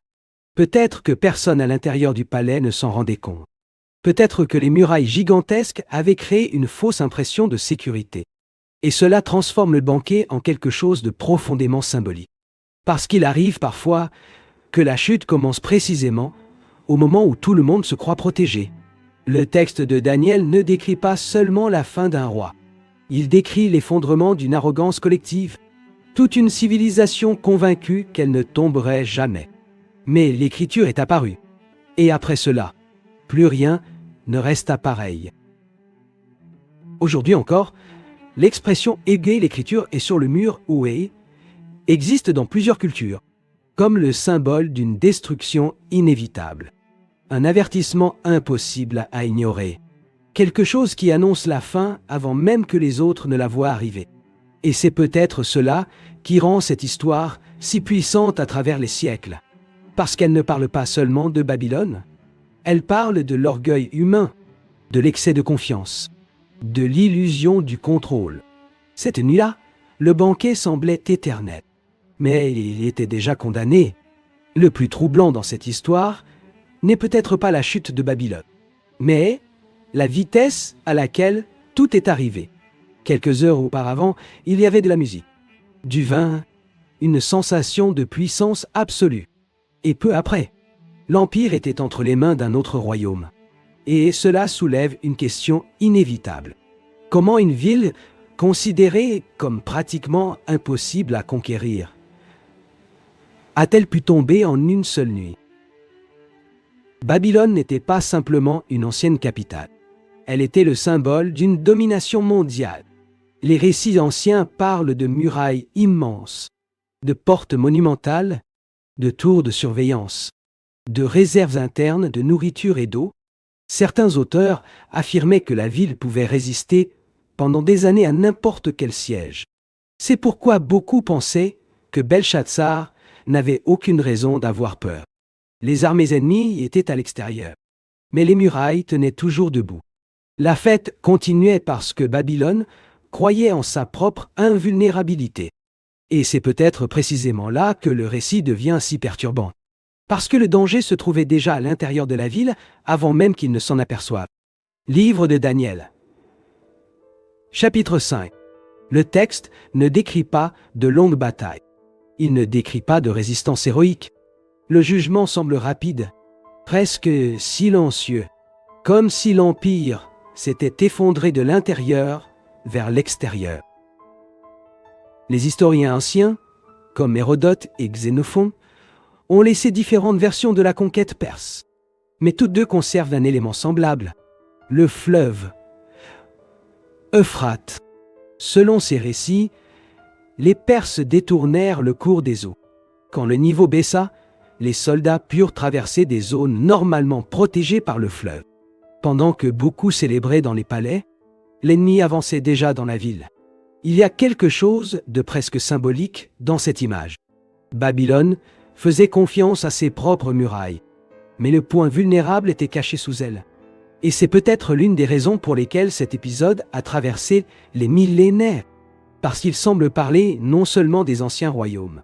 Peut-être que personne à l'intérieur du palais ne s'en rendait compte. Peut-être que les murailles gigantesques avaient créé une fausse impression de sécurité. Et cela transforme le banquet en quelque chose de profondément symbolique. Parce qu'il arrive parfois que la chute commence précisément au moment où tout le monde se croit protégé. Le texte de Daniel ne décrit pas seulement la fin d'un roi. Il décrit l'effondrement d'une arrogance collective. Toute une civilisation convaincue qu'elle ne tomberait jamais. Mais l'Écriture est apparue. Et après cela, plus rien ne resta pareil. Aujourd'hui encore, l'expression « égayer l'Écriture est sur le mur ou est » existe dans plusieurs cultures, comme le symbole d'une destruction inévitable. Un avertissement impossible à ignorer. Quelque chose qui annonce la fin avant même que les autres ne la voient arriver. Et c'est peut-être cela qui rend cette histoire si puissante à travers les siècles. Parce qu'elle ne parle pas seulement de Babylone, elle parle de l'orgueil humain, de l'excès de confiance, de l'illusion du contrôle. Cette nuit-là, le banquet semblait éternel. Mais il était déjà condamné. Le plus troublant dans cette histoire n'est peut-être pas la chute de Babylone, mais la vitesse à laquelle tout est arrivé. Quelques heures auparavant, il y avait de la musique, du vin, une sensation de puissance absolue. Et peu après, l'Empire était entre les mains d'un autre royaume. Et cela soulève une question inévitable. Comment une ville, considérée comme pratiquement impossible à conquérir, a-t-elle pu tomber en une seule nuit? Babylone n'était pas simplement une ancienne capitale. Elle était le symbole d'une domination mondiale. Les récits anciens parlent de murailles immenses, de portes monumentales, de tours de surveillance, de réserves internes de nourriture et d'eau. Certains auteurs affirmaient que la ville pouvait résister pendant des années à n'importe quel siège. C'est pourquoi beaucoup pensaient que Belshazzar n'avait aucune raison d'avoir peur. Les armées ennemies étaient à l'extérieur, mais les murailles tenaient toujours debout. La fête continuait parce que Babylone croyait en sa propre invulnérabilité. Et c'est peut-être précisément là que le récit devient si perturbant. Parce que le danger se trouvait déjà à l'intérieur de la ville avant même qu'il ne s'en aperçoive. Livre de Daniel. Chapitre 5. Le texte ne décrit pas de longues batailles. Il ne décrit pas de résistance héroïque. Le jugement semble rapide, presque silencieux, comme si l'Empire s'était effondré de l'intérieur vers l'extérieur. Les historiens anciens, comme Hérodote et Xénophon, ont laissé différentes versions de la conquête perse. Mais toutes deux conservent un élément semblable, le fleuve Euphrate. Selon ces récits, les Perses détournèrent le cours des eaux. Quand le niveau baissa, les soldats purent traverser des zones normalement protégées par le fleuve. Pendant que beaucoup célébraient dans les palais, l'ennemi avançait déjà dans la ville. Il y a quelque chose de presque symbolique dans cette image. Babylone faisait confiance à ses propres murailles, mais le point vulnérable était caché sous elle. Et c'est peut-être l'une des raisons pour lesquelles cet épisode a traversé les millénaires, parce qu'il semble parler non seulement des anciens royaumes,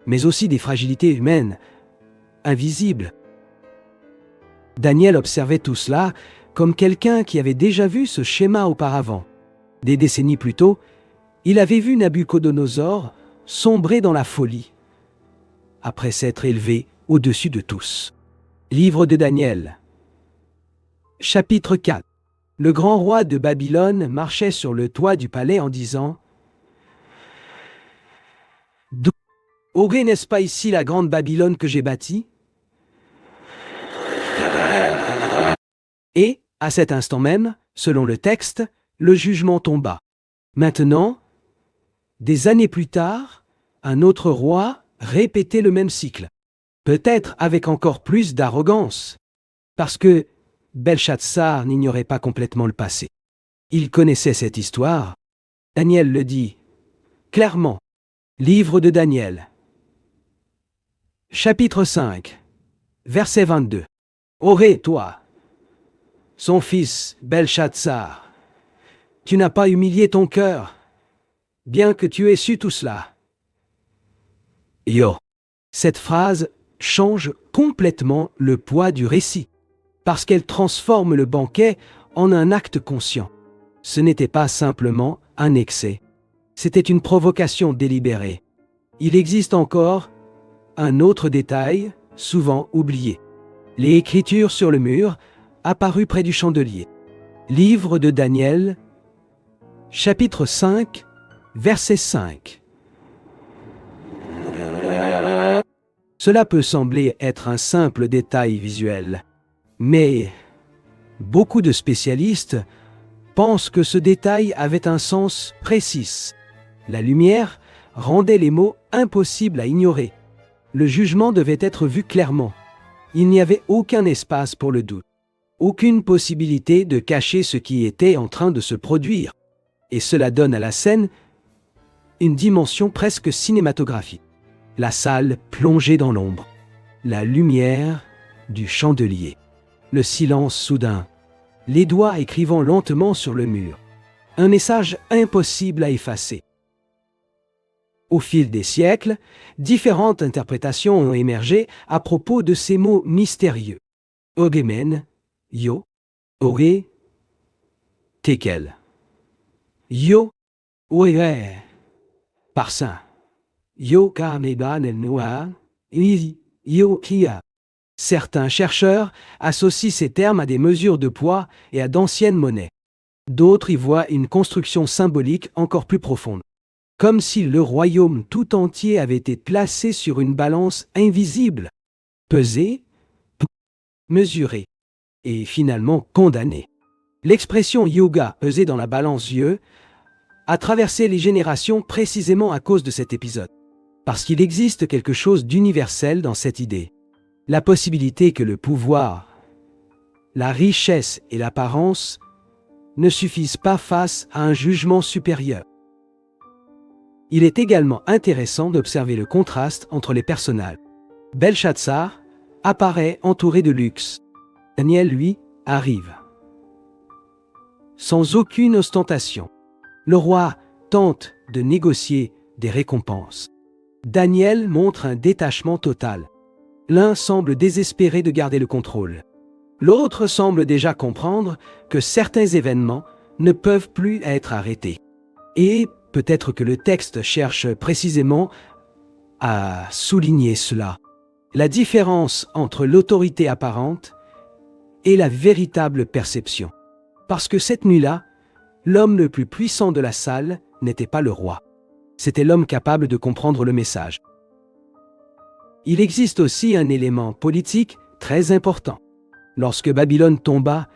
mais aussi des fragilités humaines, invisibles. Daniel observait tout cela comme quelqu'un qui avait déjà vu ce schéma auparavant. Des décennies plus tôt, il avait vu Nabuchodonosor sombrer dans la folie, après s'être élevé au-dessus de tous. Livre de Daniel. Chapitre 4. Le grand roi de Babylone marchait sur le toit du palais en disant « Aurais, n'est-ce pas ici la grande Babylone que j'ai bâtie ?» Et, à cet instant même, selon le texte, le jugement tomba. Maintenant, des années plus tard, un autre roi répétait le même cycle, peut-être avec encore plus d'arrogance, parce que Belshazzar n'ignorait pas complètement le passé. Il connaissait cette histoire. Daniel le dit clairement. Livre de Daniel. Chapitre 5. Verset 22. Aurais, toi, son fils Belshazzar, tu n'as pas humilié ton cœur, bien que tu aies su tout cela. Yo. Cette phrase change complètement le poids du récit, parce qu'elle transforme le banquet en un acte conscient. Ce n'était pas simplement un excès, c'était une provocation délibérée. Il existe encore un autre détail, souvent oublié. Les écritures sur le mur, apparues près du chandelier. Livre de Daniel, chapitre 5, verset 5. Cela peut sembler être un simple détail visuel, mais beaucoup de spécialistes pensent que ce détail avait un sens précis. La lumière rendait les mots impossibles à ignorer. Le jugement devait être vu clairement. Il n'y avait aucun espace pour le doute, aucune possibilité de cacher ce qui était en train de se produire. Et cela donne à la scène une dimension presque cinématographique. La salle plongée dans l'ombre, la lumière du chandelier, le silence soudain, les doigts écrivant lentement sur le mur. Un message impossible à effacer. Au fil des siècles, différentes interprétations ont émergé à propos de ces mots mystérieux. Ogemen, Yo, Ore, Tekel. Yo, Oe, Parsin. Yo Karnedan el Noa, Yo Kia. Certains chercheurs associent ces termes à des mesures de poids et à d'anciennes monnaies. D'autres y voient une construction symbolique encore plus profonde. Comme si le royaume tout entier avait été placé sur une balance invisible, pesé, mesuré, et finalement condamné. L'expression yoga, pesé dans la balance Dieu, a traversé les générations précisément à cause de cet épisode. Parce qu'il existe quelque chose d'universel dans cette idée. La possibilité que le pouvoir, la richesse et l'apparence ne suffisent pas face à un jugement supérieur. Il est également intéressant d'observer le contraste entre les personnages. Belshazzar apparaît entouré de luxe. Daniel, lui, arrive sans aucune ostentation. Le roi tente de négocier des récompenses. Daniel montre un détachement total. L'un semble désespéré de garder le contrôle. L'autre semble déjà comprendre que certains événements ne peuvent plus être arrêtés. Et peut-être que le texte cherche précisément à souligner cela. La différence entre l'autorité apparente et la véritable perception. Parce que cette nuit-là, l'homme le plus puissant de la salle n'était pas le roi. C'était l'homme capable de comprendre le message. Il existe aussi un élément politique très important. Lorsque Babylone tomba,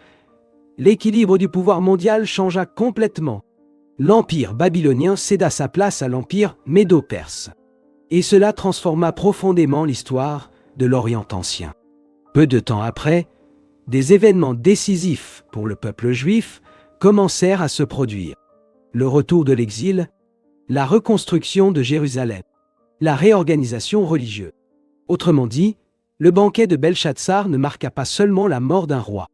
l'équilibre du pouvoir mondial changea complètement. L'empire babylonien céda sa place à l'empire médo-perse. Et cela transforma profondément l'histoire de l'Orient ancien. Peu de temps après, des événements décisifs pour le peuple juif commencèrent à se produire. Le retour de l'exil, la reconstruction de Jérusalem, la réorganisation religieuse. Autrement dit, le banquet de Belshazzar ne marqua pas seulement la mort d'un roi.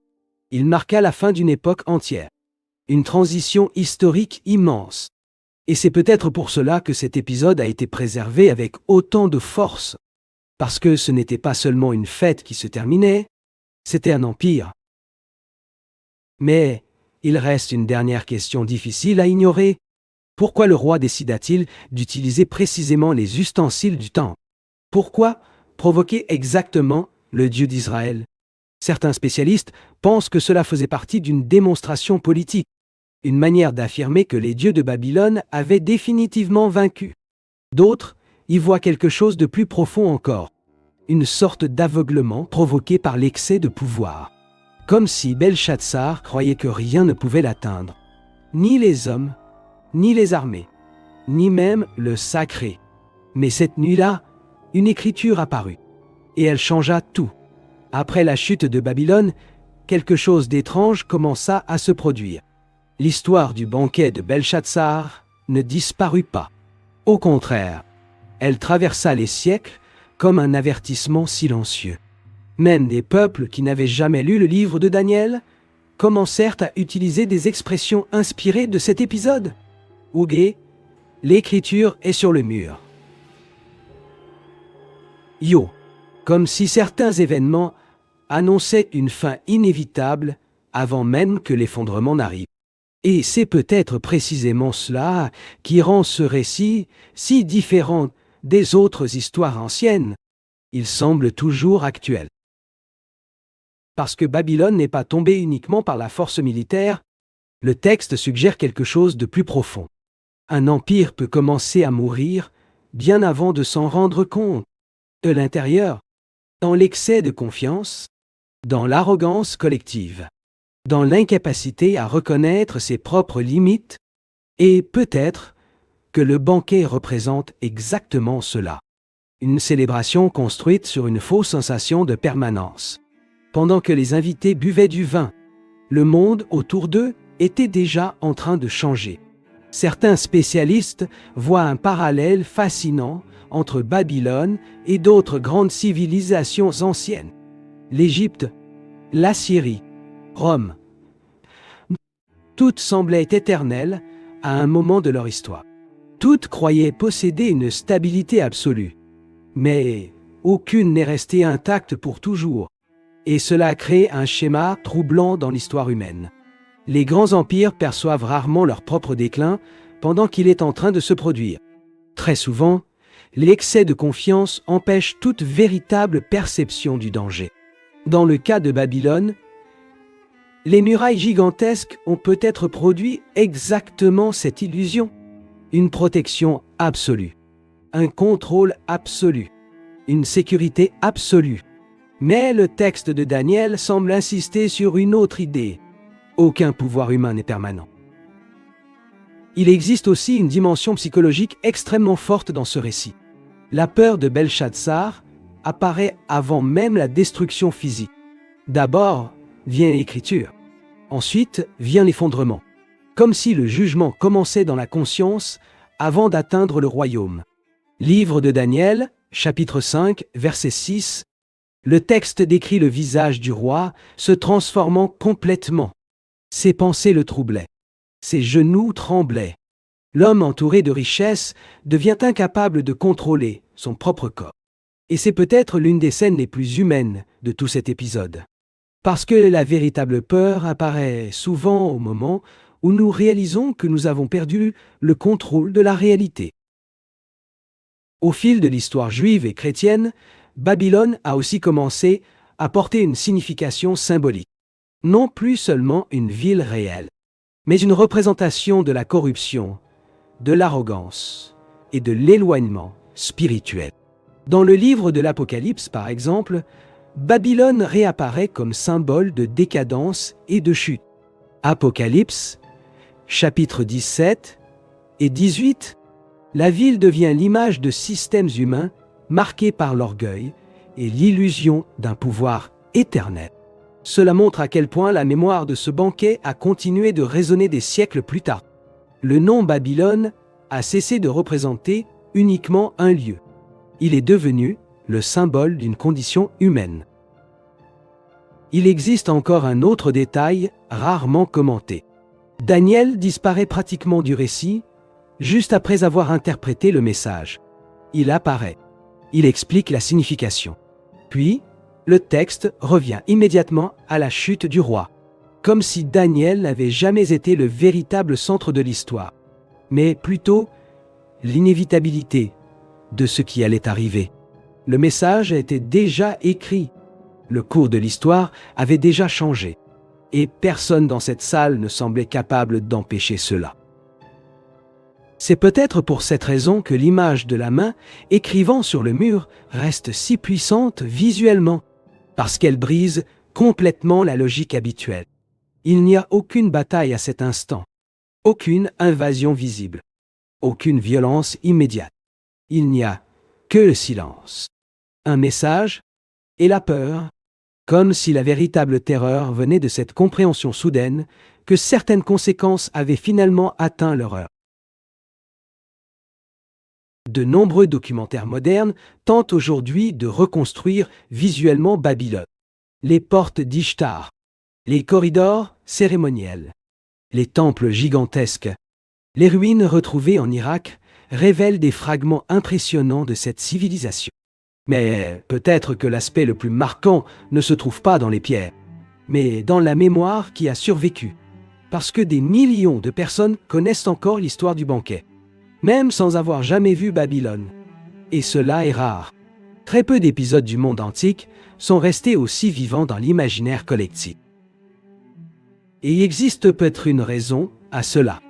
Il marqua la fin d'une époque entière. Une transition historique immense. Et c'est peut-être pour cela que cet épisode a été préservé avec autant de force. Parce que ce n'était pas seulement une fête qui se terminait, c'était un empire. Mais il reste une dernière question difficile à ignorer. Pourquoi le roi décida-t-il d'utiliser précisément les ustensiles du temple? Pourquoi provoquer exactement le Dieu d'Israël. Certains spécialistes pensent que cela faisait partie d'une démonstration politique, une manière d'affirmer que les dieux de Babylone avaient définitivement vaincu. D'autres y voient quelque chose de plus profond encore, une sorte d'aveuglement provoqué par l'excès de pouvoir. Comme si Belshazzar croyait que rien ne pouvait l'atteindre, ni les hommes, ni les armées, ni même le sacré. Mais cette nuit-là, une écriture apparut, et elle changea tout. Après la chute de Babylone, quelque chose d'étrange commença à se produire. L'histoire du banquet de Belshazzar ne disparut pas. Au contraire, elle traversa les siècles comme un avertissement silencieux. Même des peuples qui n'avaient jamais lu le livre de Daniel commencèrent à utiliser des expressions inspirées de cet épisode. Ougé, l'écriture est sur le mur. Yo, comme si certains événements annonçaient une fin inévitable avant même que l'effondrement n'arrive. Et c'est peut-être précisément cela qui rend ce récit si différent des autres histoires anciennes. Il semble toujours actuel. Parce que Babylone n'est pas tombée uniquement par la force militaire, le texte suggère quelque chose de plus profond. Un empire peut commencer à mourir bien avant de s'en rendre compte. De l'intérieur, dans l'excès de confiance, dans l'arrogance collective, dans l'incapacité à reconnaître ses propres limites, et peut-être que le banquet représente exactement cela. Une célébration construite sur une fausse sensation de permanence. Pendant que les invités buvaient du vin, le monde autour d'eux était déjà en train de changer. Certains spécialistes voient un parallèle fascinant entre Babylone et d'autres grandes civilisations anciennes. L'Égypte, l'Assyrie, Rome. Toutes semblaient éternelles à un moment de leur histoire. Toutes croyaient posséder une stabilité absolue. Mais aucune n'est restée intacte pour toujours. Et cela crée un schéma troublant dans l'histoire humaine. Les grands empires perçoivent rarement leur propre déclin pendant qu'il est en train de se produire. Très souvent, l'excès de confiance empêche toute véritable perception du danger. Dans le cas de Babylone, les murailles gigantesques ont peut-être produit exactement cette illusion. Une protection absolue, un contrôle absolu, une sécurité absolue. Mais le texte de Daniel semble insister sur une autre idée. Aucun pouvoir humain n'est permanent. Il existe aussi une dimension psychologique extrêmement forte dans ce récit. La peur de Belshazzar apparaît avant même la destruction physique. D'abord vient l'écriture. Ensuite vient l'effondrement. Comme si le jugement commençait dans la conscience avant d'atteindre le royaume. Livre de Daniel, chapitre 5, verset 6. Le texte décrit le visage du roi se transformant complètement. Ses pensées le troublaient. Ses genoux tremblaient. L'homme entouré de richesses devient incapable de contrôler son propre corps. Et c'est peut-être l'une des scènes les plus humaines de tout cet épisode. Parce que la véritable peur apparaît souvent au moment où nous réalisons que nous avons perdu le contrôle de la réalité. Au fil de l'histoire juive et chrétienne, Babylone a aussi commencé à porter une signification symbolique. Non plus seulement une ville réelle, mais une représentation de la corruption, de l'arrogance et de l'éloignement spirituel. Dans le livre de l'Apocalypse, par exemple, Babylone réapparaît comme symbole de décadence et de chute. Apocalypse, chapitres 17 et 18, la ville devient l'image de systèmes humains marqués par l'orgueil et l'illusion d'un pouvoir éternel. Cela montre à quel point la mémoire de ce banquet a continué de résonner des siècles plus tard. Le nom Babylone a cessé de représenter uniquement un lieu. Il est devenu le symbole d'une condition humaine. Il existe encore un autre détail rarement commenté. Daniel disparaît pratiquement du récit, juste après avoir interprété le message. Il apparaît. Il explique la signification. Puis, le texte revient immédiatement à la chute du roi, comme si Daniel n'avait jamais été le véritable centre de l'histoire, mais plutôt l'inévitabilité de ce qui allait arriver. Le message a été déjà écrit, Le cours de l'histoire avait déjà changé, et personne dans cette salle ne semblait capable d'empêcher cela. C'est peut-être pour cette raison que l'image de la main écrivant sur le mur reste si puissante visuellement, parce qu'elle brise complètement la logique habituelle. Il n'y a aucune bataille à cet instant, aucune invasion visible, aucune violence immédiate. Il n'y a que le silence, un message et la peur, comme si la véritable terreur venait de cette compréhension soudaine que certaines conséquences avaient finalement atteint leur heure. De nombreux documentaires modernes tentent aujourd'hui de reconstruire visuellement Babylone. Les portes d'Ishtar, les corridors cérémoniels, les temples gigantesques, les ruines retrouvées en Irak révèlent des fragments impressionnants de cette civilisation. Mais peut-être que l'aspect le plus marquant ne se trouve pas dans les pierres, mais dans la mémoire qui a survécu. Parce que des millions de personnes connaissent encore l'histoire du banquet, même sans avoir jamais vu Babylone. Et cela est rare. Très peu d'épisodes du monde antique sont restés aussi vivants dans l'imaginaire collectif. Et il existe peut-être une raison à cela.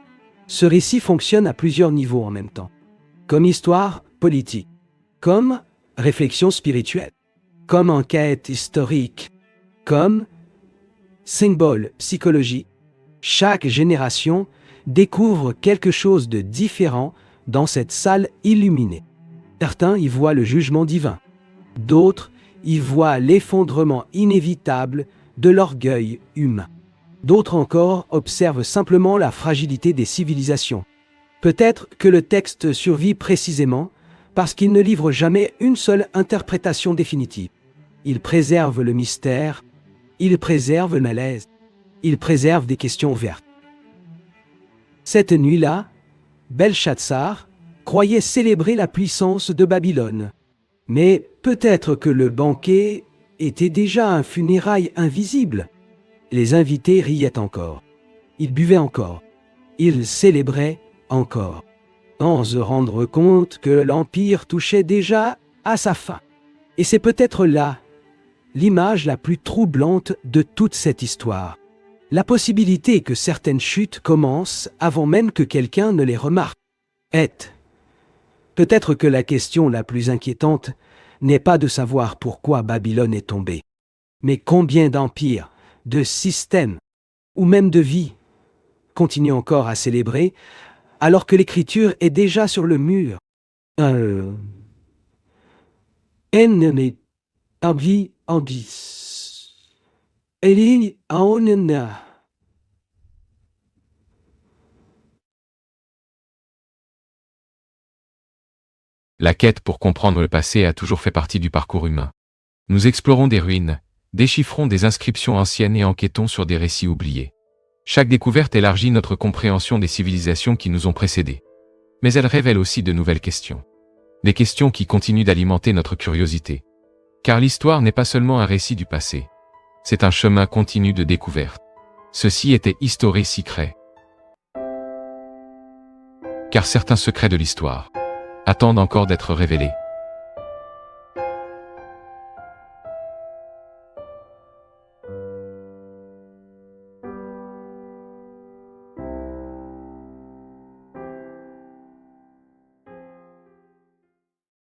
Ce récit fonctionne à plusieurs niveaux en même temps. Comme histoire politique, comme réflexion spirituelle, comme enquête historique, comme symbole psychologique. Chaque génération découvre quelque chose de différent dans cette salle illuminée. Certains y voient le jugement divin, d'autres y voient l'effondrement inévitable de l'orgueil humain. D'autres encore observent simplement la fragilité des civilisations. Peut-être que le texte survit précisément parce qu'il ne livre jamais une seule interprétation définitive. Il préserve le mystère, il préserve le malaise, il préserve des questions ouvertes. Cette nuit-là, Belshazzar croyait célébrer la puissance de Babylone. Mais peut-être que le banquet était déjà un funérail invisible. Les invités riaient encore. Ils buvaient encore. Ils célébraient encore, sans se rendre compte que l'Empire touchait déjà à sa fin. Et c'est peut-être là l'image la plus troublante de toute cette histoire. La possibilité que certaines chutes commencent avant même que quelqu'un ne les remarque est. Peut-être que la question la plus inquiétante n'est pas de savoir pourquoi Babylone est tombée, mais combien d'empires, de systèmes, ou même de vies, continuent encore à célébrer, alors que l'écriture est déjà sur le mur. Ennemi, Abi, Abis, Eli, Aonena. La quête pour comprendre le passé a toujours fait partie du parcours humain. Nous explorons des ruines, déchiffrons des inscriptions anciennes et enquêtons sur des récits oubliés. Chaque découverte élargit notre compréhension des civilisations qui nous ont précédés. Mais elle révèle aussi de nouvelles questions. Des questions qui continuent d'alimenter notre curiosité. Car l'histoire n'est pas seulement un récit du passé. C'est un chemin continu de découverte. Ceci était History Secret. Car certains secrets de l'histoire attendent encore d'être révélés.